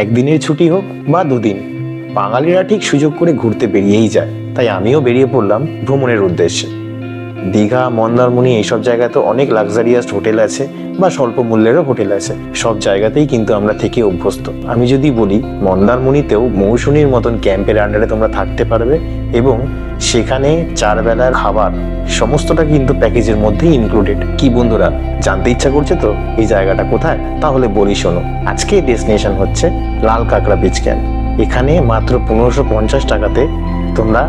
একদিনের ছুটি হোক বা দুদিন, বাঙালিরা ঠিক সুযোগ করে ঘুরতে বেরিয়েই যায়। তাই আমিও বেরিয়ে পড়লাম ভ্রমণের উদ্দেশ্যে। দীঘা, মন্দারমণি এইসব জায়গায় তো অনেক লাক্সারিয়াস হোটেল আছে বা স্বল্প মূল্যেরও হোটেল আছে। সব জায়গাতেই কিন্তু আমরা থেকে অভ্যস্ত। আমি যদি বলি, মন্দারমণিতেও মৌসুমীর মতন ক্যাম্পের আন্ডারে তোমরা থাকতে পারবে এবং সেখানে 4 বেলার খাবার সমস্তটা কিন্তু প্যাকেজের মধ্যেই ইনক্লুডেড। কি বন্ধুরা, জানতে ইচ্ছা করছে তো এই জায়গাটা কোথায়? তাহলে বলি শোনো। আজকে ডেস্টিনেশন হচ্ছে লাল কাঁকড়া বিচ ক্যাম্প। এখানে মাত্র 1550 টাকাতে তোমরা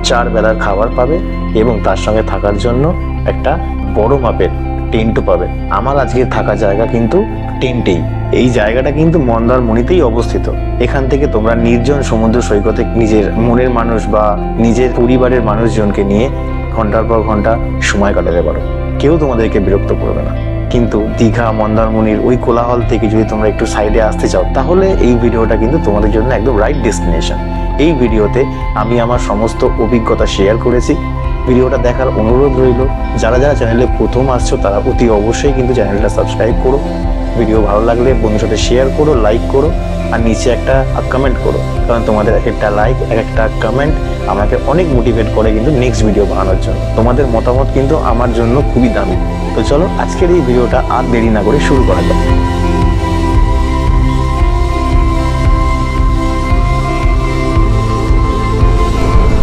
4 বেলার খাবার পাবে এবং তার সঙ্গে থাকার জন্য একটা বড় মাপের টেন্টও পাবে। আমার আজকে থাকা জায়গা কিন্তু টেন্টেই। এই জায়গাটা কিন্তু মন্দারমণিতেই অবস্থিত। এখান থেকে তোমরা নির্জন সমুদ্র সৈকতে নিজের মনের মানুষ বা নিজের পরিবারের মানুষজনকে নিয়ে ঘন্টার পর ঘন্টা সময় কাটাতে পারো। কেউ তোমাদেরকে বিরক্ত করবে না। কিন্তু দীঘা, মন্দারমণির ওই কোলাহল থেকে যদি তোমরা একটু সাইডে আসতে চাও, তাহলে এই ভিডিওটা কিন্তু তোমাদের জন্য একদম রাইট ডেস্টিনেশন। এই ভিডিওতে আমি আমার সমস্ত অভিজ্ঞতা শেয়ার করেছি। ভিডিওটা দেখার অনুরোধ রইল। যারা যারা চ্যানেলে প্রথম আসছো তারা অতি অবশ্যই কিন্তু চ্যানেলটা সাবস্ক্রাইব করো। ভিডিও ভালো লাগলে বন্ধুর সাথে শেয়ার করো, লাইক করো আর নিচে একটা কমেন্ট করো, কারণ তোমাদের একটা লাইক, একটা কমেন্ট আমাকে অনেক মোটিভেট করে কিন্তু নেক্সট ভিডিও বানানোর জন্য। তোমাদের মতামত কিন্তু আমার জন্য খুবই দামি। তো চলো আজকের এই ভিডিওটা আর দেরি না করে শুরু করা যাক।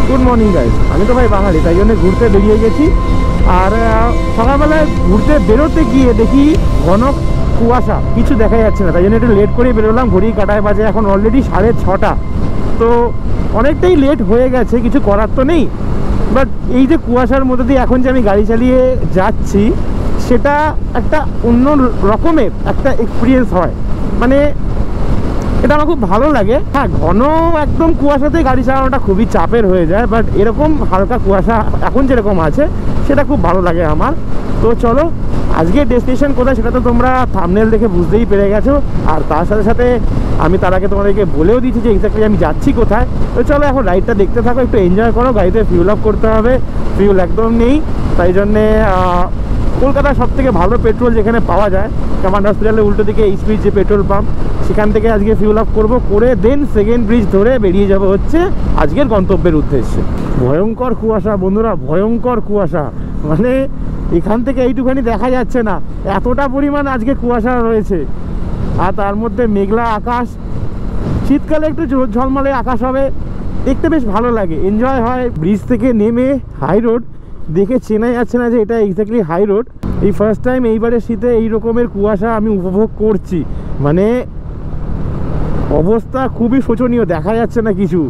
Good morning guys. আমি তো ভাই বাঙালি, তাই জন্য ঘুরতে বেরিয়ে গেছি। আর সকালবেলায় ঘুরতে বেরোতে গিয়ে দেখি ঘন কুয়াশা, কিছু দেখা যাচ্ছে না। তাই জন্য একটু লেট করে বেরোলাম। ঘড়ির কাঁটায় বাজে এখন অলরেডি 6:30। তো অনেকটাই লেট হয়ে গেছে, কিছু করার তো নেই। বাট এই যে কুয়াশার মধ্যে দিয়ে এখন যে আমি গাড়ি চালিয়ে যাচ্ছি, সেটা একটা অন্য রকমের একটা এক্সপিরিয়েন্স হয়। মানে এটা আমার খুব ভালো লাগে। হ্যাঁ, ঘন একদম কুয়াশাতে গাড়ি চালানোটা খুবই চাপের হয়ে যায়, বাট এরকম হালকা কুয়াশা এখন যেরকম আছে সেটা খুব ভালো লাগে আমার। তো চলো, আজকে ডেস্টিনেশন কোথায় সেটা তো তোমরা থাম্বনেল দেখে বুঝতেই পেরে গেছো। আর তার সাথে সাথে আমি তার আগে তোমাদেরকে বলেও দিচ্ছি যে এক্স্যাক্টলি আমি যাচ্ছি কোথায়। তো চলো এখন রাইডটা দেখতে থাকো, একটু এনজয় করো। গাড়িতে ফিউল আপ করতে হবে, ফিউল একদম নেই। তাই জন্যে কলকাতার সব থেকে ভালো পেট্রোল যেখানে পাওয়া যায়, কমান্ড হসপিটালের উল্টো দিকে এইচপির যে পেট্রোল পাম্প, সেখান থেকে আজকে ফিউল আপ করবো, করে দেন সেকেন্ড ব্রিজ ধরে বেরিয়ে যাব হচ্ছে আজকের গন্তব্যের উদ্দেশ্যে। ভয়ঙ্কর কুয়াশা বন্ধুরা, ভয়ঙ্কর কুয়াশা। মানে এখান থেকে এইটুখানি দেখা যাচ্ছে না, এতটা পরিমাণ আজকে কুয়াশা রয়েছে। আর তার মধ্যে মেঘলা আকাশ। শীতকালে একটু ঝলমলে আকাশ হবে, দেখতে বেশ ভালো লাগে, এনজয় হয়। ব্রিজ থেকে নেমে হাই রোড দেখে চেনাই যাচ্ছে না যে এটা এক্স্যাক্টলি হাই রোড। এই ফার্স্ট টাইম এইবারে শীতে এই রকমের কুয়াশা আমি উপভোগ করছি। মানে অবস্থা খুবই শোচনীয়, দেখা যাচ্ছে না কিছু।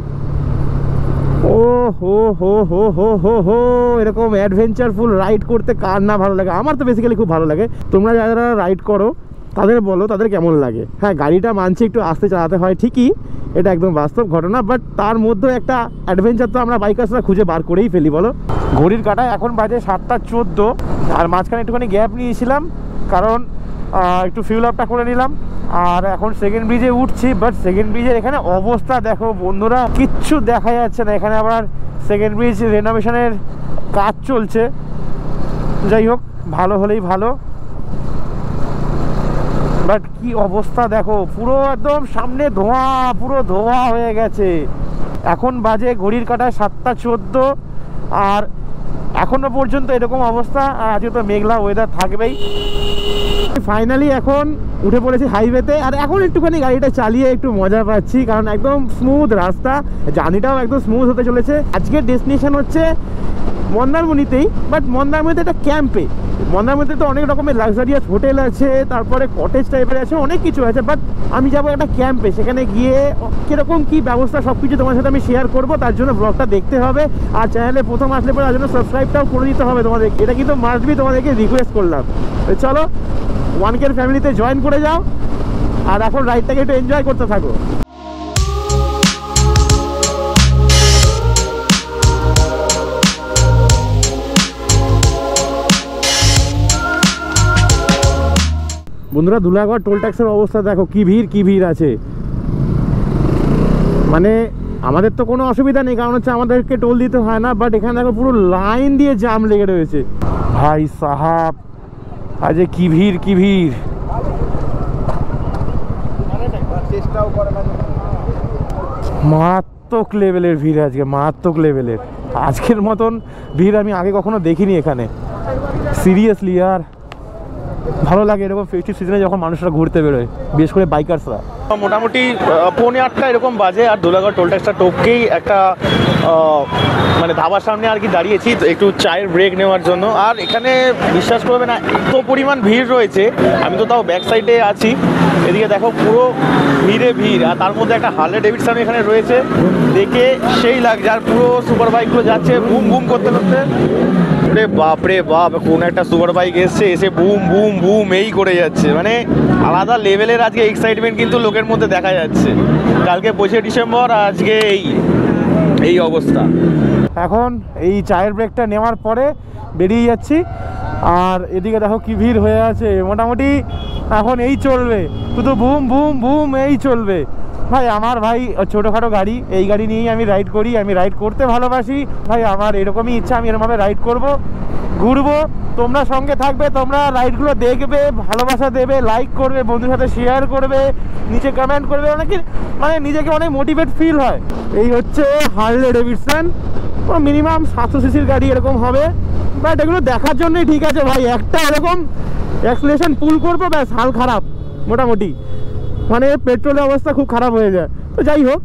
ও হো হো হো হো হো হো, এরকম অ্যাডভেঞ্চারফুল রাইড করতে কার না ভালো লাগে? আমার তো বেসিক্যালি খুব ভালো লাগে। তোমরা যারা রাইড করো তাদের বলো তাদের কেমন লাগে। হ্যাঁ, গাড়িটা মানছি একটু আস্তে চালাতে হয় ঠিকই, এটা একদম বাস্তব ঘটনা, বাট তার মধ্যে একটা অ্যাডভেঞ্চার তো আমরা বাইকার্সরা খুঁজে বার করেই ফেলি, বলো। ঘড়ির কাঁটায় এখন বাজে 7:14। আর মাঝখানে একটুখানি গ্যাপ নিয়েছিলাম, কারণ একটু ফিউল আপটা করে নিলাম। আর এখন সেকেন্ড ব্রিজে উঠছি, বাট সেকেন্ড ব্রিজের এখানে অবস্থা দেখো বন্ধুরা, কিচ্ছু দেখা যাচ্ছে না। এখানে আবার সেকেন্ড ব্রিজ রেনোভেশনের কাজ চলছে। যাই হোক, ভালো হলেই ভালো। বাট কি অবস্থা দেখো, পুরো একদম সামনে ধোঁয়া, পুরো ধোঁয়া হয়ে গেছে। এখন বাজে ঘড়ির কাঁটায় 7:14, আর এখনো পর্যন্ত এরকম অবস্থা। আর আজকে তো মেঘলা ওয়েদার থাকবেই। ফাইনালি এখন উঠে পড়েছি হাইওয়েতে, আর এখন একটুখানি গাড়িটা চালিয়ে একটু মজা পাচ্ছি, কারণ একদম স্মুথ রাস্তা, জার্নিটাও একদম স্মুথ হতে চলেছে। আজকের ডেস্টিনেশন হচ্ছে মন্দারমণিতেই, বাট মন্দারমণিতে একটা ক্যাম্পে। মন্দারমণিতে তো অনেক রকমের লাক্সারিয়াস হোটেল আছে, তারপরে কটেজ টাইপের আছে, অনেক কিছু আছে। বাট আমি যাবো একটা ক্যাম্পে, সেখানে গিয়ে কীরকম কী ব্যবস্থা সব কিছু তোমার সাথে আমি শেয়ার করবো। তার জন্য ব্লগটা দেখতে হবে, আর চ্যানেলে প্রথম আসলে পরে তার জন্য সাবস্ক্রাইবটাও করে দিতে হবে তোমাদের। এটা কিন্তু মাস্ট বি, তোমাদেরকে রিকোয়েস্ট করলাম। তো চলো 1K ফ্যামিলিতে জয়েন করে যাও, আর এখন রাইডটাকে একটু এনজয় করতে থাকো। বন্ধুরা, ধুলাগড় টোল ট্যাক্সের অবস্থা দেখো, কি ভিড় আছে। মানে আমাদের তো কোনো অসুবিধা নেই, কারণ হচ্ছে আমাদেরকে টোল দিতে হয় না, বাট এখানে দেখো পুরো লাইন দিয়ে জাম লেগে রয়েছে। ভাই সাহাব, আজ কি ভিড়, কি ভিড়। চেষ্টাও করে না। মারাত্মক লেভেলের ভিড় আজকে, মারাত্মক লেভেলের। আজকের মতন ভিড় আমি আগে কখনো দেখিনি এখানে, সিরিয়াসলি। আর ভালো লাগে এরকম ফেস্টিভ সিজনে যখন মানুষরা ঘুরতে বেরোয়, বিশেষ করে বাইকার্সরা। মোটামুটি 7:45 এরকম বাজে, আর দোলাগড় টোল ট্যাক্সটা টপকেই একটা মানে ধাবার সামনে আর কি দাঁড়িয়েছি তো একটু চায়ের ব্রেক নেওয়ার জন্য। আর এখানে বিশ্বাস করবে না, এত পরিমাণ ভিড় রয়েছে। আমি তো তাও ব্যাক সাইডে আছি, এদিকে দেখো পুরো ভিড়ে ভিড়। আর তার মধ্যে একটা হার্লে ডেভিডসন এখানে রয়েছে, দেখে সেই লাগছে। আর পুরো সুপার বাইকগুলো যাচ্ছে বুম বুম করতে করতে। রে বাপ রে বাপ, কোন একটা সুপার বাইক এসছে, এসে বুম বুম বুম এই করে যাচ্ছে। মানে আলাদা লেভেলের আজকে এক্সাইটমেন্ট কিন্তু লোকের মধ্যে দেখা যাচ্ছে। কালকে 25 ডিসেম্বর, আজকে এই অবস্থা। এখন এই চায়ের ব্রেকটা নেওয়ার পরে বেরিয়ে যাচ্ছি। আর এদিকে দেখো কি ভিড় হয়ে আছে, মোটামুটি এখন এই চলবে, শুধু বুম বুম বুম এই চলবে। ভাই আমার ভাই ছোটোখাটো গাড়ি, এই গাড়ি নিয়েই আমি রাইড করি, আমি রাইড করতে ভালোবাসি ভাই। আমার এরকমই ইচ্ছা, আমি এরকমভাবে রাইড করব, ঘুরবো। তোমরা সঙ্গে থাকবে, তোমরা রাইডগুলো দেখবে, ভালোবাসা দেবে, লাইক করবে, বন্ধুর সাথে শেয়ার করবে, নিচে কমেন্ট করবে, মানে নিজেকে অনেক মোটিভেট ফিল হয়। এই হচ্ছে হার্লে ডেভিডসন, মিনিমাম 700 সিসির গাড়ি এরকম হবে। বাট এগুলো দেখার জন্যই ঠিক আছে ভাই। একটা এরকম অ্যাক্সিলারেশন পুল করবো, ব্যাস হাল খারাপ মোটামুটি, মানে পেট্রোলের অবস্থা খুব খারাপ হয়ে যায়। তো যাই হোক,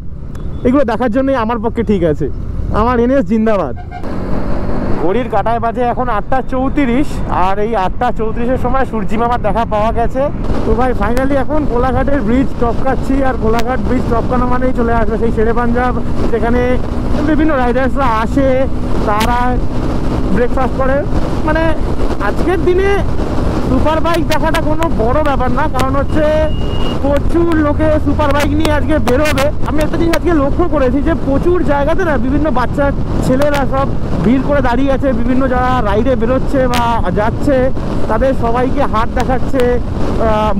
এগুলো দেখার জন্যই আমার পক্ষে ঠিক আছে। আমার এনএস জিন্দাবাদ। ঘড়ির কাঁটায় বাজে এখন 8:34, আর এই 8:34-এর সময় সূর্যি মামার দেখা পাওয়া গেছে। তো ভাই ফাইনালি এখন কোলাঘাটের ব্রিজ টপকাচ্ছি। আর কোলাঘাট ব্রিজ টপকানো মানেই চলে আসবে সেই শেরে পাঞ্জাব, যেখানে বিভিন্ন রাইডার্সরা আসে, তারা ব্রেকফাস্ট করে। মানে আজকের দিনে সুপার বাইক দেখাটা কোনো বড় ব্যাপার না, কারণ হচ্ছে প্রচুর লোকে সুপার বাইক নিয়ে আজকে বেরোবে। আমি একটা জিনিস আজকে লক্ষ্য করেছি যে প্রচুর জায়গাতে না বিভিন্ন বাচ্চা ছেলেরা সব ভিড় করে দাঁড়িয়ে আছে, বিভিন্ন যারা রাইডে বেরোচ্ছে বা যাচ্ছে তাদের সবাইকে হাত দেখাচ্ছে,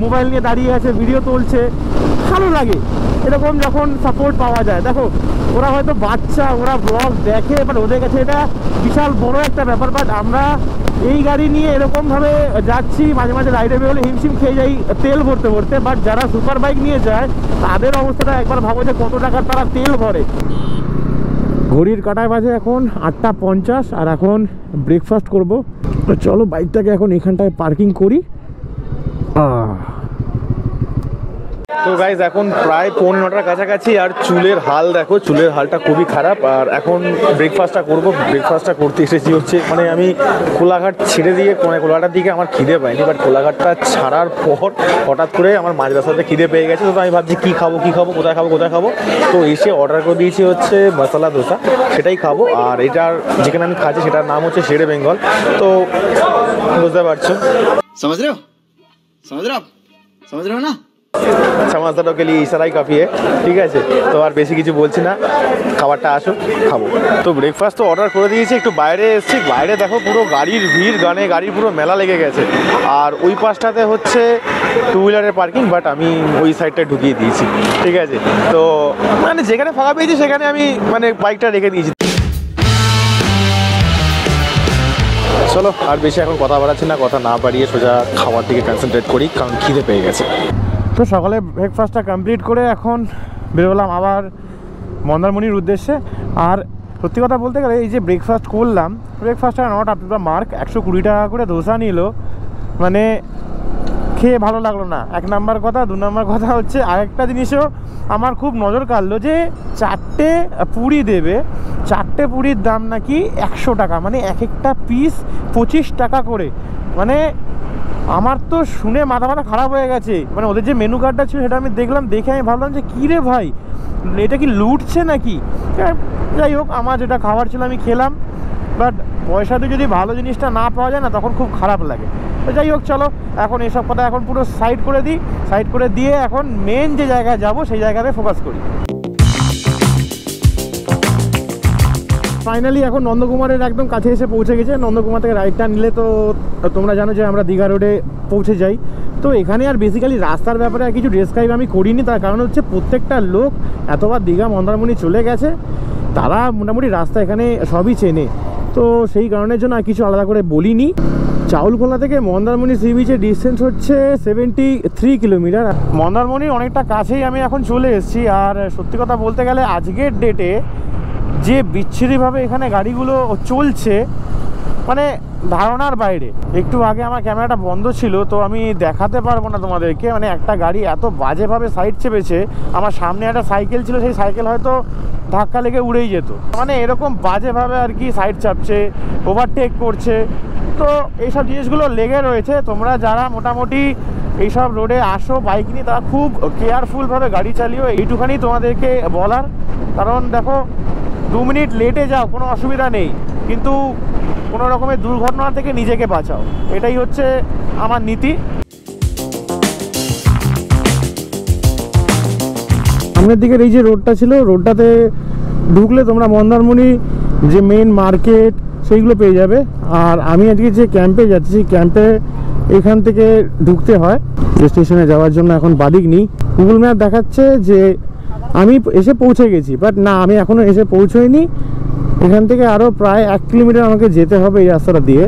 মোবাইল নিয়ে দাঁড়িয়ে আছে, ভিডিও তুলছে। ভালো লাগে এরকম যখন সাপোর্ট পাওয়া যায়। দেখো ওরা হয়তো বাচ্চা, ওরা ব্লগ দেখে, বাট ওদের কাছে এটা বিশাল বড় একটা ব্যাপার। বাট আমরা এই গাড়ি নিয়ে এরকমভাবে যাচ্ছি, মাঝে মাঝে রাইডে বেরোলে হিমশিম খেয়ে যাই তেল ভরতে ভরতে। বাট যারা সুপার বাইক নিয়ে যায় তাদের অবস্থাটা একবার ভাবো যে কত টাকার তারা তেল ভরে। ঘড়ির কাঁটায় বাজে এখন 8:50, আর এখন ব্রেকফাস্ট করব। তো চলো বাইকটাকে এখন এখানটায় পার্কিং করি। তো গাইজ এখন প্রায় 8:45 কাছাকাছি, আর চুলের হাল দেখো, চুলের হালটা খুবই খারাপ। আর এখন ব্রেকফাস্টটা করবো। ব্রেকফাস্টটা করতে এসেছি হচ্ছে, মানে আমি কোলাঘাট ছেড়ে দিয়ে কোলাঘাটার দিকে আমার খিদে পাইনি, বাট কোলাঘাটটা ছাড়ার পর হঠাৎ করে আমার মাঝ রাস্তাতে খিদে পেয়ে গেছে। তো আমি ভাবছি কী খাবো, কোথায় খাবো। তো এসে অর্ডার করে দিয়েছি হচ্ছে মশলা দোসা, সেটাই খাবো। আর এটার যেখানে আমি খাচ্ছি সেটার নাম হচ্ছে শেরে বেঙ্গল। তো বুঝতে পারছো, समझ रहे हो ना? समझदारों के लिए इशारा ही काफ़ी है, ঠিক আছে। তো আর বেশি কিছু বলছি না, খাবারটা আসো খাবো। তো ব্রেকফাস্ট তো অর্ডার করে দিয়েছি, একটু বাইরে এসেছি। বাইরে দেখো পুরো গাড়ির ভিড়, গাড়ির পুরো মেলা লেগে গেছে। আর ওই পাশটাতে হচ্ছে টু হুইলারের পার্কিং, বাট আমি ওই সাইডটায় ঢুকিয়ে দিয়েছি, ঠিক আছে। তো মানে যেখানে ফাঁকা পেয়েছি সেখানে আমি মানে বাইকটা রেখে দিয়েছি। চলো আর বেশি এখন কথা বাড়াচ্ছি না, কথা না বাড়িয়ে সোজা খাবার দিকে কনসেন্ট্রেট করি, কারণ খিদে পেয়ে গেছে। তো সকালে ব্রেকফাস্টটা কমপ্লিট করে এখন বেরোলাম আবার মন্দারমণির উদ্দেশ্যে। আর সত্যি কথা বলতে গেলে এই যে ব্রেকফাস্ট করলাম, ব্রেকফাস্টটা not up to the mark. 120 টাকা করে ধোসা নিল, মানে খেয়ে ভালো লাগলো না, 1 নাম্বার কথা। 2 নাম্বার কথা হচ্ছে আরেকটা জিনিসও আমার খুব নজর কাড়লো, যে 4টে পুরি দেবে, 4টে পুরির দাম নাকি 100 টাকা, মানে এক একটা পিস 25 টাকা করে। মানে আমার তো শুনে মাথা খারাপ হয়ে গেছে। মানে ওদের যে মেনু কার্ডটা ছিল সেটা আমি দেখলাম, দেখে আমি ভাবলাম যে কী রে ভাই, এটা কি লুটছে নাকি? যাই হোক, আমার যেটা খাবার ছিল আমি খেলাম, বাট পয়সাতে যদি ভালো জিনিসটা না পাওয়া যায় না তখন খুব খারাপ লাগে। তো যাই হোক, চলো এখন এসব কথা এখন পুরো সাইড করে দিই। সাইড করে দিয়ে এখন মেন যে জায়গায় যাব সেই জায়গাতে ফোকাস করি। ফাইনালি এখন নন্দকুমারের একদম কাছে এসে পৌঁছে গেছে। নন্দকুমার থেকে রাইটটা নিলে তো তোমরা জানো যে আমরা দীঘা রোডে পৌঁছে যাই। তো এখানে আর বেসিক্যালি রাস্তার ব্যাপারে আর কিছু ডেসক্রাইব আমি করিনি, তার কারণ হচ্ছে প্রত্যেকটা লোক এতবার দীঘা মন্দারমণি চলে গেছে, তারা মোটামুটি রাস্তা এখানে সবই চেনে। তো সেই কারণের জন্য আর কিছু আলাদা করে বলিনি। চাউলখোলা থেকে মন্দারমণি সি বিচের ডিস্টেন্স হচ্ছে 73 কিলোমিটার। মন্দারমণির অনেকটা কাছেই আমি এখন চলে এসেছি। আর সত্যি কথা বলতে গেলে আজকের ডেটে যে বিচ্ছিরিভাবে এখানে গাড়িগুলো চলছে মানে ধারণার বাইরে। একটু আগে আমার ক্যামেরাটা বন্ধ ছিল, তো আমি দেখাতে পারবো না তোমাদেরকে। মানে একটা গাড়ি এত বাজেভাবে সাইড চেপেছে, আমার সামনে একটা সাইকেল ছিল, সেই সাইকেল হয়তো ধাক্কা লেগে উড়েই যেত। মানে এরকম বাজেভাবে আর কি সাইড চাপছে, ওভারটেক করছে। তো এইসব জিনিসগুলো লেগে রয়েছে। তোমরা যারা মোটামুটি এইসব রোডে আসো বাইক নিয়ে, তারা খুব কেয়ারফুলভাবে গাড়ি চালিও, এইটুখানি তোমাদেরকে বলার। কারণ দেখো 2 মিনিট লেটে যাও কোনো অসুবিধা নেই, কিন্তু কোনো রকমের দুর্ঘটনা থেকে নিজেকে বাঁচাও, এটাই হচ্ছে আমার নীতি। সামনের দিকের এই যে রোডটা ছিল, রোডটাতে ঢুকলে তোমরা মন্দারমণি যে মেন মার্কেট সেইগুলো পেয়ে যাবে। আর আমি আজকে যে ক্যাম্পে যাচ্ছি, সেই ক্যাম্পে এখান থেকে ঢুকতে হয় স্টেশনে যাওয়ার জন্য। এখন বাদিক নেই, গুগল ম্যাপ দেখাচ্ছে যে আমি এসে পৌঁছে গেছি, বাট না, আমি এখনও এসে পৌঁছোইনি। এখান থেকে আরও প্রায় 1 কিলোমিটার আমাকে যেতে হবে এই রাস্তাটা দিয়ে,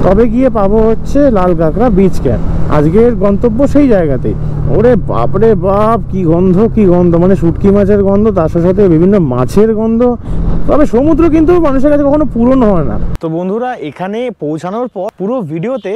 তবে গিয়ে পাবো হচ্ছে লাল কাঁকড়া বিচ ক্যাম্প। আজকের গন্তব্য সেই জায়গাতেই। ওরে বাপরে বাপ, কি গন্ধ কি গন্ধ, মানে শুটকি মাছের গন্ধ, তার সাথে বিভিন্ন মাছের গন্ধ। তবে সমুদ্র কিন্তু মানুষের কাছে কখনো পূরণ হয় না। তো বন্ধুরা, এখানে পৌঁছানোর পর পুরো ভিডিওতে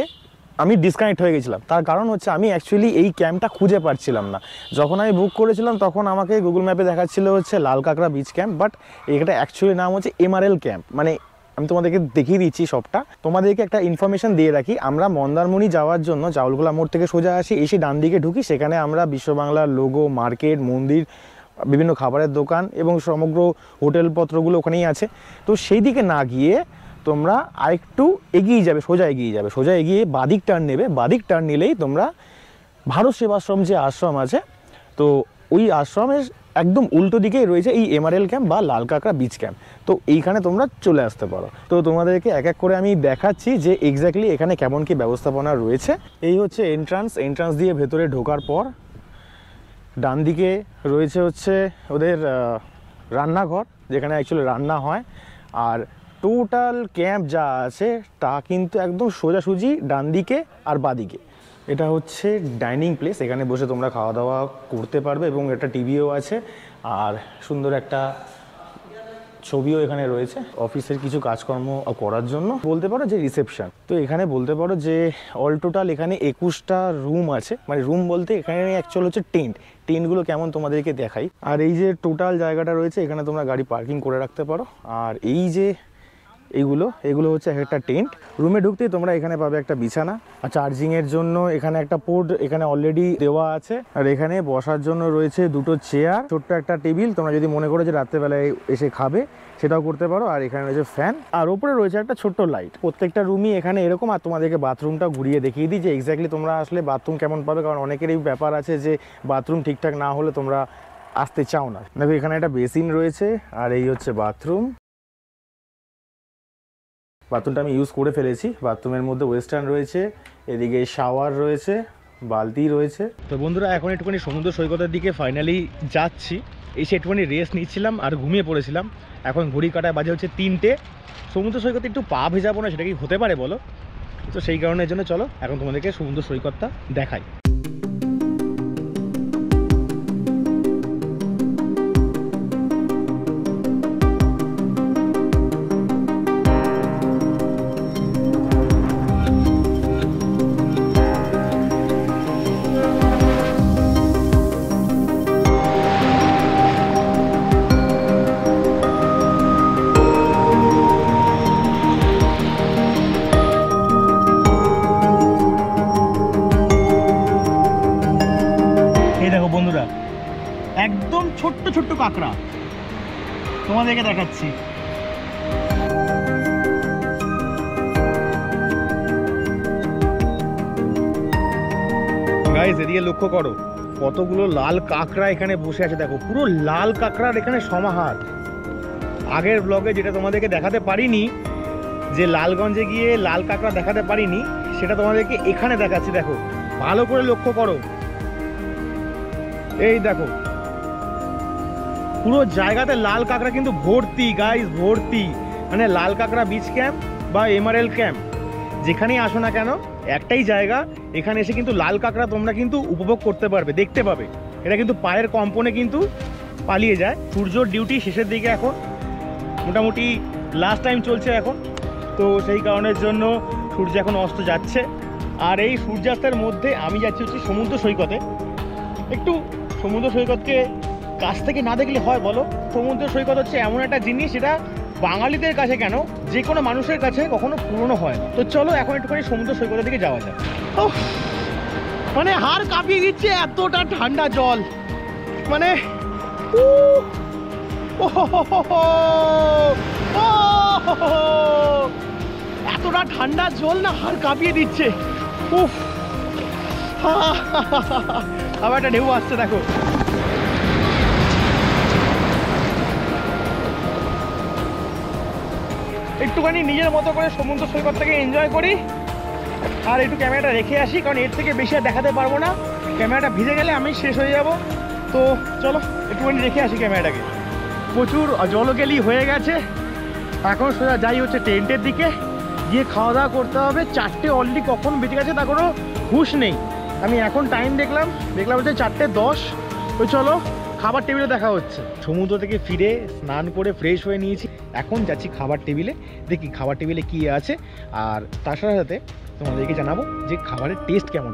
আমি ডিসকানেক্ট হয়ে গেছিলাম। তার কারণ হচ্ছে আমি অ্যাকচুয়ালি এই ক্যাম্পটা খুঁজে পাচ্ছিলাম না। যখন আমি বুক করেছিলাম তখন আমাকে গুগল ম্যাপে দেখাচ্ছিল হচ্ছে লাল কাঁকড়া বিচ ক্যাম্প, বাট এটা অ্যাকচুয়ালি নাম হচ্ছে এমআরএল ক্যাম্প। মানে আমি তোমাদেরকে দেখিয়ে দিচ্ছি সবটা। তোমাদেরকে একটা ইনফরমেশন দিয়ে রাখি, আমরা মন্দারমণি যাওয়ার জন্য চাউলখোলা মোড় থেকে সোজা আসি, এসে ডান দিকে ঢুকি, সেখানে আমরা বিশ্ব বাংলার লোগো, মার্কেট, মন্দির, বিভিন্ন খাবারের দোকান এবং সমগ্র হোটেলপত্রগুলো ওখানেই আছে। তো সেই দিকে না গিয়ে তোমরা আরেকটু এগিয়ে যাবে, সোজা এগিয়ে বাদিক টার্ন নেবে। বাদিক টার্ন নিলেই তোমরা ভারত সেবাশ্রম যে আশ্রম আছে, তো ওই আশ্রমের একদম উল্টো দিকেই রয়েছে এই এমআরএল ক্যাম্প বা লাল কাঁকড়া বিচ ক্যাম্প। তো এইখানে তোমরা চলে আসতে পারো। তো তোমাদেরকে এক এক করে আমি দেখাচ্ছি যে এক্স্যাক্টলি এখানে কেমন কি ব্যবস্থাপনা রয়েছে। এই হচ্ছে এন্ট্রান্স দিয়ে ভেতরে ঢোকার পর ডান দিকে রয়েছে হচ্ছে ওদের রান্নাঘর, যেখানে অ্যাকচুয়ালি রান্না হয়। আর টোটাল ক্যাম্প যা আছে তা কিন্তু একদম সোজাসুজি ডান দিকে আর বাদিকে। এটা হচ্ছে ডাইনিং প্লেস, এখানে বসে তোমরা খাওয়া দাওয়া করতে পারবে এবং একটা টিভিও আছে আর সুন্দর একটা ছবিও এখানে রয়েছে অফিসের কিছু কাজকর্ম করার জন্য। বলতে পারো যে রিসেপশন। তো এখানে বলতে পারো যে অল টোটাল এখানে 21টা রুম আছে। মানে রুম বলতে এখানে অ্যাকচুয়াল হচ্ছে টেন্টগুলো কেমন তোমাদেরকে দেখাই। আর এই যে টোটাল জায়গাটা রয়েছে, এখানে তোমরা গাড়ি পার্কিং করে রাখতে পারো। আর এই যে এগুলো হচ্ছে একটা টেন্ট। রুমে ঢুকতেই তোমরা এখানে পাবে একটা বিছানা, আর চার্জিংয়ের জন্য এখানে একটা পোর্ট এখানে অলরেডি দেওয়া আছে। আর এখানে বসার জন্য রয়েছে 2টো চেয়ার, ছোট্ট একটা টেবিল। তোমরা যদি মনে করো যে রাত্রেবেলায় এসে খাবে সেটাও করতে পারো। আর এখানে রয়েছে ফ্যান, আর ওপরে রয়েছে একটা ছোট্ট লাইট। প্রত্যেকটা রুমই এখানে এরকম। আর তোমাদেরকে বাথরুমটা ঘুরিয়ে দেখিয়ে দিই যে এক্স্যাক্টলি তোমরা আসলে বাথরুম কেমন পাবে, কারণ অনেকেরই ব্যাপার আছে যে বাথরুম ঠিকঠাক না হলে তোমরা আসতে চাও না। দেখো এখানে একটা বেসিন রয়েছে, আর এই হচ্ছে বাথরুমটা আমি ইউজ করে ফেলেছি। বাথরুমের মধ্যে ওয়েস্টার্ন রয়েছে, এদিকে শাওয়ার রয়েছে, বালতি রয়েছে। তো বন্ধুরা, এখন একটুখানি সমুদ্র সৈকতের দিকে ফাইনালি যাচ্ছি। এসে একটুখানি রেস্ট নিচ্ছিলাম আর ঘুমিয়ে পড়েছিলাম। এখন ঘড়ি কাটায় বাজে হচ্ছে 3টে। সমুদ্র সৈকতে একটু পা ভেজাবো না, সেটা কি হতে পারে বলো? তো সেই কারণের জন্য চলো এখন তোমাদেরকে সমুদ্র সৈকতটা দেখাই। একদম ছোট্ট ছোট্ট কাঁকড়া তোমাদেরকে দেখাচ্ছি। গাইস, এদিকে লক্ষ্য করো কতগুলো লাল কাঁকড়া এখানে বসে আছে। দেখো পুরো লাল কাঁকড়ার এখানে সমাহার। আগের ব্লগে যেটা তোমাদেরকে দেখাতে পারিনি, যে লালগঞ্জে গিয়ে লাল কাঁকড়া দেখাতে পারিনি, সেটা তোমাদেরকে এখানে দেখাচ্ছি। দেখো ভালো করে লক্ষ্য করো, এই দেখো পুরো জায়গাতে লাল কাঁকড়া কিন্তু ভর্তি গাইস, ভর্তি। মানে লাল কাঁকড়া বিচ ক্যাম্প বা এমআরএল ক্যাম্প যেখানেই আসো না কেন একটাই জায়গা, এখানে এসে কিন্তু লাল কাঁকড়া তোমরা কিন্তু উপভোগ করতে পারবে, দেখতে পাবে। এটা কিন্তু পায়ের কম্পনে কিন্তু পালিয়ে যায়। সূর্যর ডিউটি শেষের দিকে এখন, মোটামুটি লাস্ট টাইম চলছে এখন, তো সেই কারণের জন্য সূর্য এখন অস্ত যাচ্ছে। আর এই সূর্যাস্তের মধ্যে আমি যাচ্ছি হচ্ছে সমুদ্র সৈকতে। একটু সমুদ্র সৈকতকে কাছ থেকে না দেখলে হয় বলো? সমুদ্র সৈকত হচ্ছে এমন একটা জিনিস যেটা বাঙালিদের কাছে কেন, যে কোনো মানুষের কাছে কখনো পুরনো হয় না। তো চলো এখন একটুখানি সমুদ্র সৈকতের দিকে যাওয়া যায়। মানে হাড় কাঁপিয়ে দিচ্ছে, এতটা ঠান্ডা জল, মানে এতটা ঠান্ডা জল না হাড় কাঁপিয়ে দিচ্ছে। উফ, আবার একটা ঢেউ আসছে দেখো। একটুখানি নিজের মতো করে সমুদ্র সৈকতটাকে এনজয় করি, আর একটু ক্যামেরাটা রেখে আসি, কারণ এর থেকে বেশি আর দেখাতে পারবো না। ক্যামেরাটা ভিজে গেলে আমি শেষ হয়ে যাব। তো চলো একটুখানি রেখে আসি ক্যামেরাটাকে। প্রচুর জলকেলি হয়ে গেছে, এখন সোজা যাই হচ্ছে টেন্টের দিকে, গিয়ে খাওয়া দাওয়া করতে হবে। 4টে অলরেডি কখন বেঁচে গেছে তা কোনো হুঁশ নেই। আমি এখন টাইম দেখলাম হচ্ছে 4:10। তো চলো খাবার টেবিলে দেখা হচ্ছে। সমুদ্র থেকে ফিরে স্নান করে ফ্রেশ হয়ে নিয়েছি, এখন যাচ্ছি খাবার টেবিলে। দেখি খাবার টেবিলে কী আছে, আর তার সাথে সাথে তোমাদেরকে জানাবো যে খাবারের টেস্ট কেমন।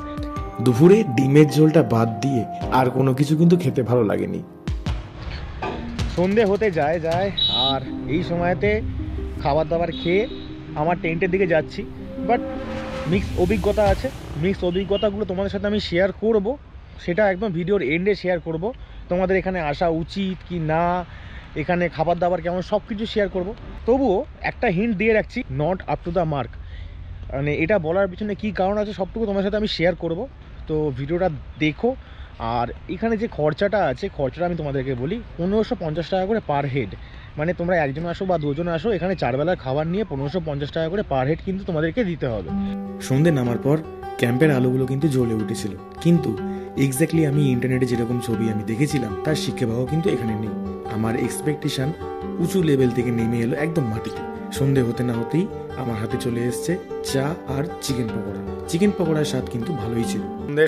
দুপুরে ডিমের ঝোলটা বাদ দিয়ে আর কোনো কিছু কিন্তু খেতে ভালো লাগেনি। সন্ধে হতে যায় আর এই সময়তে খাবার দাবার খেয়ে আমার টেন্টের দিকে যাচ্ছি। বাট মিক্স অভিজ্ঞতা আছে, মিক্স অভিজ্ঞতাগুলো তোমাদের সাথে আমি শেয়ার করব, সেটা একদম ভিডিওর এন্ডে শেয়ার করব। তোমাদের এখানে আসা উচিত কি না, এখানে খাবার দাবার কেমন, সব কিছু শেয়ার করব। তবুও একটা হিন্ট দিয়ে রাখছি, not up to the mark. মানে এটা বলার পিছনে কী কারণ আছে সবটুকু তোমার সাথে আমি শেয়ার করব। তো ভিডিওটা দেখো। আর এখানে যে খরচাটা আছে, খরচাটা আমি তোমাদেরকে বলি, 1550 টাকা করে পার হেড। মানে তোমরা একজন আসো বা দুজন আসো, এখানে 4 বেলার খাবার নিয়ে 1550 টাকা করে পার হেড কিন্তু তোমাদেরকে দিতে হবে। সন্ধে নামার পর ক্যাম্পের আলোগুলো কিন্তু জ্বলে উঠেছিল, কিন্তু এক্স্যাক্টলি আমি ইন্টারনেটে যেরকম ছবি আমি দেখেছিলাম তার শিক্ষাভাবও কিন্তু এখানে নেই। আমার এক্সপেকটেশন উঁচু লেভেল থেকে নেমে এলো একদম মাটিতে। সন্ধে হতে না হতেই আমার হাতে চলে এসছে চা আর চিকেন পকোড়া। চিকেন পকোড়ার স্বাদ কিন্তু ভালোই ছিল।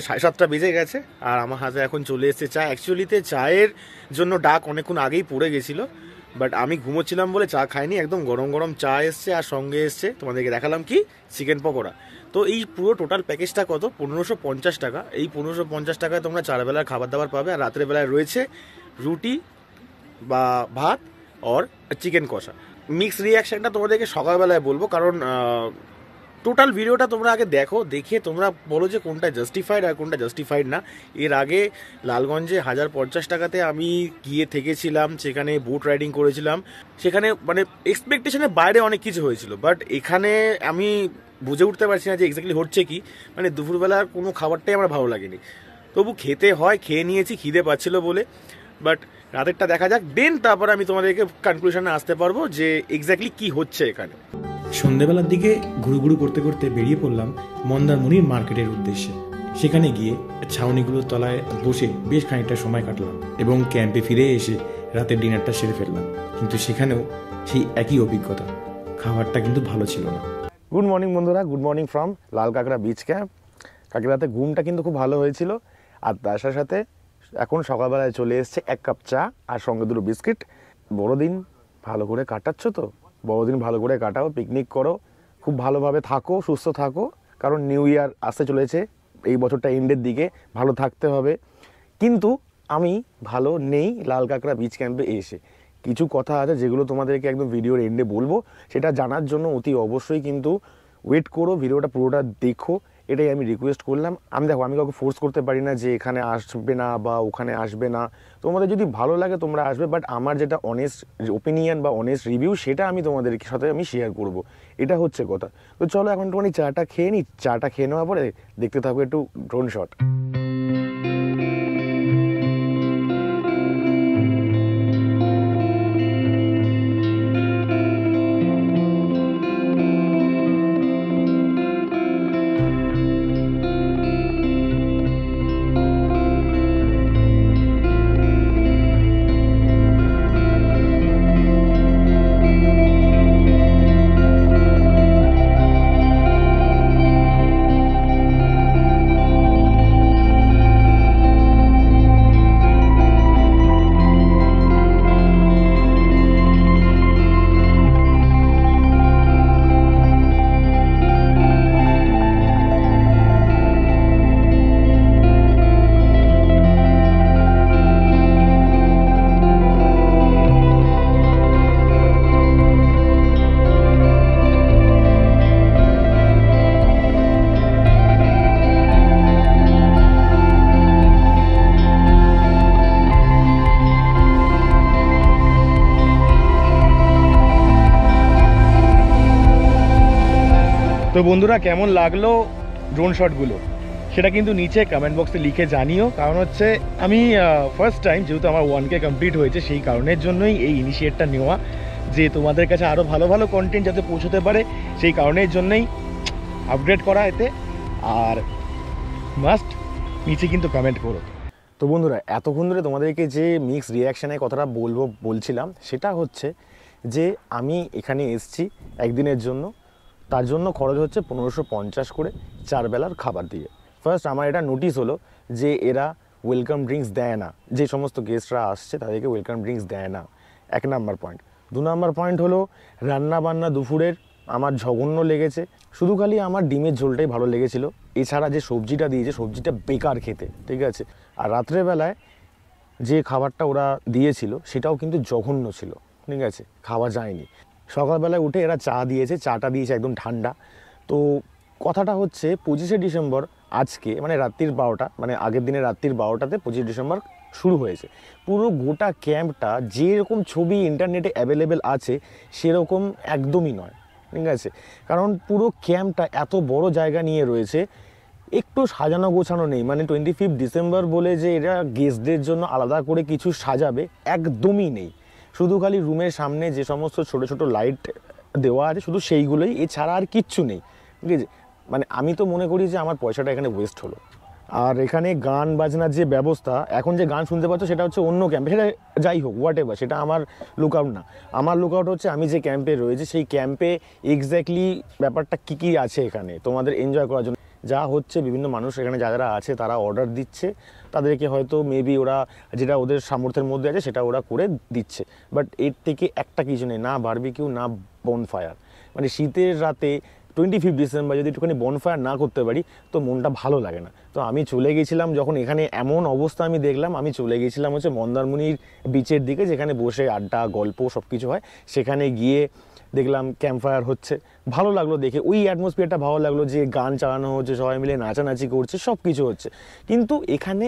7:30 বেজে গেছে আর আমার হাতে এখন চলে এসছে চা। অ্যাকচুয়ালিতে চায়ের জন্য ডাক অনেকক্ষণ আগেই পড়ে গেছিলো, বাট আমি ঘুমোচ্ছিলাম বলে চা খাইনি। একদম গরম গরম চা এসছে, আর সঙ্গে এসছে তোমাদেরকে দেখালাম কি চিকেন পকোড়া। তো এই পুরো টোটাল প্যাকেজটা কত? 1550 টাকা। এই 1550 টাকায় তোমরা 4 বেলার খাবার দাবার পাবে, আর রাতের বেলায় রয়েছে রুটি বা ভাত আর চিকেন কষা। মিক্স রিয়াকশানটা তোমাদেরকে সকালবেলায় বলবো, কারণ টোটাল ভিডিওটা তোমরা আগে দেখো, দেখে তোমরা বলো যে কোনটা জাস্টিফাইড আর কোনটা জাস্টিফাইড না। এর আগে লালগঞ্জে 1050 টাকাতে আমি গিয়ে থেকেছিলাম, সেখানে বোট রাইডিং করেছিলাম। সেখানে মানে এক্সপেকটেশনের বাইরে অনেক কিছু হয়েছিল, বাট এখানে আমি বুঝে উঠতে পারছি না যে এক্স্যাক্টলি হচ্ছে কি। মানে দুপুরবেলার কোনো খাবারটাই আমার ভালো লাগেনি, তবু খেতে হয়, খেয়ে নিয়েছি খিদে পাচ্ছিল বলে। বাট রাতেরটা দেখা যাক, দেন তারপর আমি তোমাদেরকে কনক্লুশনে আসতে পারবো যে এক্স্যাক্টলি কি হচ্ছে এখানে। সন্ধ্যেবেলার দিকে ঘুরু করতে করতে বেরিয়ে পড়লাম মন্দারমণির মার্কেটের উদ্দেশ্যে। সেখানে গিয়ে ছাউনিগুলোর তলায় বসে বেশ খানিকটা সময় কাটলাম এবং ক্যাম্পে ফিরে এসে রাতের ডিনারটা সেরে ফেললাম। কিন্তু সেখানেও সেই একই অভিজ্ঞতা, খাবারটা কিন্তু ভালো ছিল না। গুড মর্নিং বন্ধুরা, গুড মর্নিং ফ্রম লাল কাঁকড়া বিচ ক্যাম্প। কাঁকড়াতে ঘুমটা কিন্তু খুব ভালো হয়েছিল, আর তার সাথে এখন সকালবেলায় চলে এসছে 1 কাপ চা আর সঙ্গে 2 বিস্কিট। বড়দিন ভালো করে কাটাচ্ছ তো? বড়দিন ভালো করে কাটাও, পিকনিক করো, খুব ভালোভাবে থাকো, সুস্থ থাকো, কারণ নিউ ইয়ার আসতে চলেছে। এই বছরটা এন্ডের দিকে ভালো থাকতে হবে। কিন্তু আমি ভালো নেই লাল কাঁকড়া বিচ ক্যাম্পে এসে। কিছু কথা আছে যেগুলো তোমাদেরকে একদম ভিডিওর এন্ডে বলবো, সেটা জানার জন্য অতি অবশ্যই কিন্তু ওয়েট করো, ভিডিওটা পুরোটা দেখো, এটাই আমি রিকোয়েস্ট করলাম। আমি দেখো, আমি কাউকে ফোর্স করতে পারি না যে এখানে আসবে না বা ওখানে আসবে না। তোমাদের যদি ভালো লাগে তোমরা আসবে, বাট আমার যেটা অনেস্ট ওপিনিয়ন বা অনেস্ট রিভিউ সেটা আমি তোমাদের সাথে আমি শেয়ার করব, এটা হচ্ছে কথা। তো চলো এখন একটুখানি চাটা খেয়ে নিই। চাটা খেয়ে নেওয়ার পরে দেখতে থাকো একটু ড্রোন শট। তো বন্ধুরা কেমন লাগলো ড্রোন শটগুলো সেটা কিন্তু নিচে কমেন্ট বক্সে লিখে জানিও। কারণ হচ্ছে আমি ফার্স্ট টাইম যেহেতু আমার 1K কমপ্লিট হয়েছে সেই কারণের জন্যই এই ইনিশিয়েটটা নেওয়া, যে তোমাদের কাছে আরও ভালো ভালো কন্টেন্ট যাতে পৌঁছতে পারে সেই কারণের জন্যই আপগ্রেড করা এতে। আর মাস্ট নিচে কিন্তু কমেন্ট করো। তো বন্ধুরা এতক্ষণ ধরে তোমাদেরকে যে মিক্স রিয়াকশানের কথাটা বলছিলাম সেটা হচ্ছে যে আমি এখানে এসেছি একদিনের জন্য, তার জন্য খরচ হচ্ছে 1550 করে 4 বেলার খাবার দিয়ে। ফার্স্ট আমার এটা নোটিস হলো যে এরা ওয়েলকাম ড্রিঙ্কস দেয় না, যে সমস্ত গেস্টরা আসছে তাদেরকে ওয়েলকাম ড্রিঙ্কস দেয় না, 1 নাম্বার পয়েন্ট। 2 নাম্বার পয়েন্ট হলো রান্না বান্না দুপুরের আমার জঘন্য লেগেছে, শুধু খালি আমার ডিমের ঝোলটাই ভালো লেগেছিলো, এছাড়া যে সবজিটা দিয়েছে সবজিটা বেকার খেতে, ঠিক আছে। আর রাত্রেবেলায় যে খাবারটা ওরা দিয়েছিল সেটাও কিন্তু জঘন্য ছিল, ঠিক আছে, খাওয়া যায়নি। সকালবেলায় উঠে এরা চা দিয়েছে, চাটা দিয়েছে একদম ঠান্ডা। তো কথাটা হচ্ছে 25শে ডিসেম্বর আজকে মানে রাত্রির 12টা, মানে আগের দিনের রাত্রির 12টাতে 25 ডিসেম্বর শুরু হয়েছে। পুরো গোটা ক্যাম্পটা যেরকম ছবি ইন্টারনেটে অ্যাভেলেবেল আছে সেরকম একদমই নয়, ঠিক আছে। কারণ পুরো ক্যাম্পটা এত বড় জায়গা নিয়ে রয়েছে, একটু সাজানো গোছানো নেই। মানে 25 ডিসেম্বর বলে যে এরা গেস্টদের জন্য আলাদা করে কিছু সাজাবে একদমই নেই। শুধু খালি রুমের সামনে যে সমস্ত ছোট ছোট লাইট দেওয়া আছে শুধু সেইগুলোই, এছাড়া আর কিচ্ছু নেই, ঠিক আছে। মানে আমি তো মনে করি যে আমার পয়সাটা এখানে ওয়েস্ট হলো। আর এখানে গান বাজনার যে ব্যবস্থা, এখন যে গান শুনতে পাচ্ছ সেটা হচ্ছে অন্য ক্যাম্পে, সেটা যাই হোক হোয়াট এভার, সেটা আমার লুকআউট না। আমার লুকআউট হচ্ছে আমি যে ক্যাম্পে রয়েছে সেই ক্যাম্পে এক্স্যাক্টলি ব্যাপারটা কী কী আছে এখানে তোমাদের এনজয় করার জন্য। যা হচ্ছে বিভিন্ন মানুষ এখানে যারা আছে তারা অর্ডার দিচ্ছে, তাদেরকে হয়তো মেবি ওরা যেটা ওদের সামর্থ্যের মধ্যে আছে সেটা ওরা করে দিচ্ছে, বাট এর থেকে একটা কিছু নেই, না বারবিকিউ না বনফায়ার। মানে শীতের রাতে 25 ডিসেম্বর যদি একটুখানি বনফায়ার না করতে পারি তো মনটা ভালো লাগে না। তো আমি চলে গেছিলাম যখন এখানে এমন অবস্থা আমি দেখলাম, আমি চলে গেছিলাম হচ্ছে মন্দারমণির বিচের দিকে, যেখানে বসে আড্ডা গল্প সব কিছু হয়। সেখানে গিয়ে দেখলাম ক্যাম্প ফায়ার হচ্ছে, ভালো লাগলো দেখে, ওই অ্যাটমসফিয়ারটা ভালো লাগলো, যে গান চালানো হচ্ছে, সবাই মিলে নাচানাচি করছে, সব কিছু হচ্ছে। কিন্তু এখানে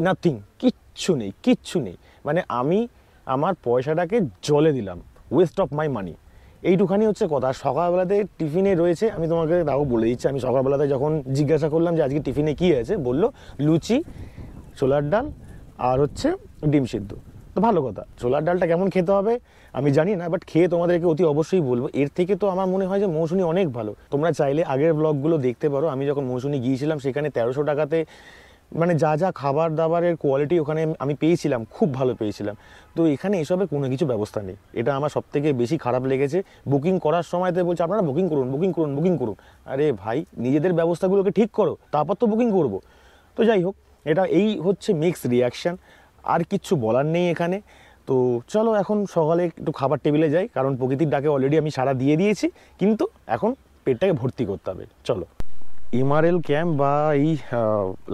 নাথিং, কিচ্ছু নেই, কিচ্ছু নেই। মানে আমি আমার পয়সাটাকে জলে দিলাম, ওয়েস্ট অফ মাই মানি, এইটুখানি হচ্ছে কথা। সকালবেলাতে টিফিনে রয়েছে, আমি তোমাকে তাও বলে দিচ্ছি, আমি সকালবেলাতে যখন জিজ্ঞাসা করলাম যে আজকে টিফিনে কী আছে, বললো লুচি, ছোলার ডাল আর হচ্ছে ডিম সিদ্ধ। তো ভালো কথা, ছোলার ডালটা কেমন খেতে হবে আমি জানি না, বাট খেয়ে তোমাদেরকে অতি অবশ্যই বলবো। এর থেকে তো আমার মনে হয় যে মৌসুনি অনেক ভালো। তোমরা চাইলে আগের ব্লগগুলো দেখতে পারো, আমি যখন মৌসুনি গিয়েছিলাম সেখানে 1300 টাকাতে মানে যা যা খাবার দাবারের কোয়ালিটি ওখানে আমি পেয়েছিলাম, খুব ভালো পেয়েছিলাম। তো এখানে এসবের কোনো কিছু ব্যবস্থা নেই, এটা আমার সবথেকে বেশি খারাপ লেগেছে। বুকিং করার সময়তে বলছে আপনারা বুকিং করুন, বুকিং করুন, বুকিং করুন। আরে ভাই, নিজেদের ব্যবস্থাগুলোকে ঠিক করো, তারপর তো বুকিং করবো। তো যাই হোক, এটা এই হচ্ছে মিক্স রিয়াকশান, আর কিচ্ছু বলার নেই এখানে। তো চলো এখন সকালে একটু খাবার টেবিলে যাই, কারণ প্রকৃতির ডাকে অলরেডি আমি সাড়া দিয়ে দিয়েছি, কিন্তু এখন পেটটাকে ভর্তি করতে হবে। চলো। এমআরএল ক্যাম্প বা এই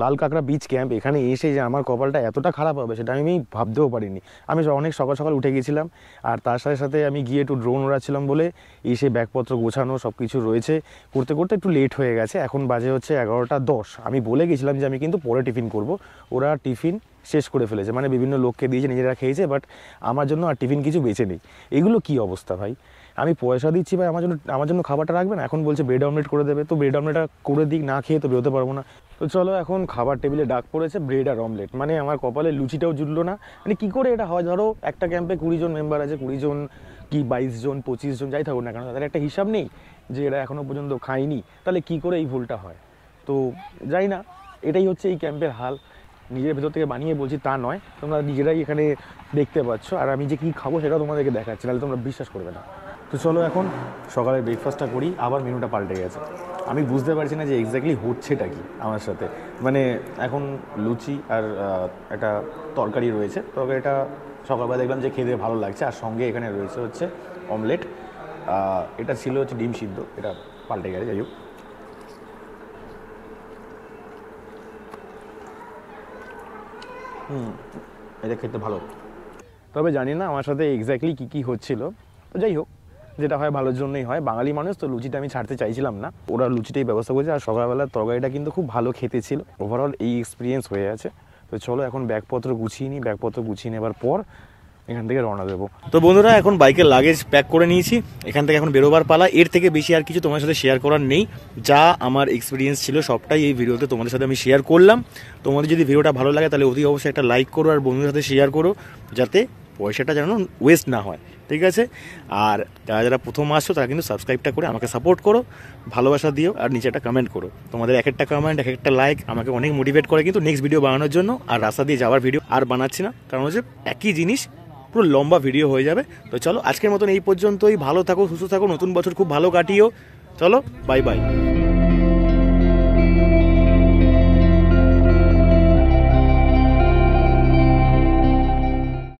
লাল কাঁকড়া বিচ ক্যাম্প, এখানে এসে যে আমার কপালটা এতটা খারাপ হবে সেটা আমি ভাবতেও পারিনি। আমি অনেক সকাল সকাল উঠে গেছিলাম, আর তার সাথে সাথে আমি গিয়ে একটু ড্রোন ওড়াচ্ছিলাম বলে এসে ব্যাগপত্র গোছানো সব কিছু রয়েছে, করতে করতে একটু লেট হয়ে গেছে। এখন বাজে হচ্ছে 11টা 10। আমি বলে গেছিলাম যে আমি কিন্তু পরে টিফিন করব, ওরা টিফিন শেষ করে ফেলেছে, মানে বিভিন্ন লোককে দিয়েছে, নিজেরা খেয়েছে, বাট আমার জন্য আর টিফিন কিছু বেঁচে নেই। এগুলো কি অবস্থা ভাই, আমি পয়সা দিচ্ছি ভাই, আমার জন্য খাবারটা রাখবে না? এখন বলছে ব্রেড অমলেট করে দেবে, তো ব্রেড অমলেটটা করে দিক, না খেয়ে তো বেরোতে পারবো না। তো চলো এখন খাবার টেবিলে ডাক পড়েছে ব্রেড আর অমলেট, মানে আমার কপালে লুচিটাও জুটলো না। মানে কী করে এটা হয়, ধরো একটা ক্যাম্পে 20 জন মেম্বার আছে, 20 জন কি 22 জন 25 জন যাই থাকুক না কেন, তাদের একটা হিসাব নেই যে এরা এখনও পর্যন্ত খায়নি, তাহলে কী করে এই ভুলটা হয়? তো যাই না, এটাই হচ্ছে এই ক্যাম্পের হাল। নিজের ভেতর থেকে বানিয়ে বলছি তা নয়, তোমরা নিজেরাই এখানে দেখতে পাচ্ছ, আর আমি যে কী খাবো সেটাও তোমাদেরকে দেখাচ্ছি, নাহলে তোমরা বিশ্বাস করবে না। তো চলো এখন সকালে ব্রেকফাস্টটা করি, আবার মেনুটা পাল্টে গেছে। আমি বুঝতে পারছি না যে এক্স্যাক্টলি হচ্ছেটা কি আমার সাথে। মানে এখন লুচি আর একটা তরকারি রয়েছে, তরকারিটা সকালবেলা দেখলাম যে খেতে ভালো লাগছে, আর সঙ্গে এখানে রয়েছে হচ্ছে অমলেট, এটা ছিল হচ্ছে ডিম সিদ্ধ, এটা পাল্টে গেছে। যাই হোক, এটা খেতে ভালো, তবে জানি না আমার সাথে এক্স্যাক্টলি কী কী হচ্ছিল। তো যাই হোক, যেটা হয় ভালোর জন্যই হয়, বাঙালি মানুষ তো, লুচিটা আমি ছাড়তে চাইছিলাম না, ওরা লুচিটাই ব্যবস্থা করেছে। আর সকালবেলার তরকারিটা কিন্তু খুব ভালো খেতে ছিল, ওভারঅল এই এক্সপিরিয়েন্স হয়ে আছে। তো চলো এখন ব্যাগপত্র গুছিয়ে নিই, ব্যাগপত্র গুছিয়ে নেবার পর এখান থেকে রওনা দেবো। তো বন্ধুরা এখন বাইকের লাগেজ প্যাক করে নিয়েছি, এখান থেকে এখন বেরোবার পালা। এর থেকে বেশি আর কিছু তোমার সাথে শেয়ার করার নেই। যা আমার এক্সপিরিয়েন্স ছিল সবটাই এই ভিডিওতে তোমাদের সাথে আমি শেয়ার করলাম। তোমাদের যদি ভিডিওটা ভালো লাগে তাহলে অতি অবশ্যই একটা লাইক করো আর বন্ধুদের সাথে শেয়ার করো, যাতে পয়সাটা যেন ওয়েস্ট না হয়, ঠিক আছে? আর যারা যারা প্রথম আসছো তারা কিন্তু সাবস্ক্রাইবটা করে আমাকে সাপোর্ট করো, ভালোবাসা দিও, আর নিচে একটা কমেন্ট করো। তোমাদের এক একটা কমেন্ট, এক একটা লাইক আমাকে অনেক মোটিভেট করে কিন্তু নেক্সট ভিডিও বানানোর জন্য। আর রাস্তা দিয়ে যাওয়ার ভিডিও আর বানাচ্ছি না, কারণ হচ্ছে একই জিনিস পুরো লম্বা ভিডিও হয়ে যাবে। তো চলো আজকের মতন এই পর্যন্তই। ভালো থাকো, সুস্থ থাকো, নতুন বছর খুব ভালো কাটিও। চলো, বাই বাই।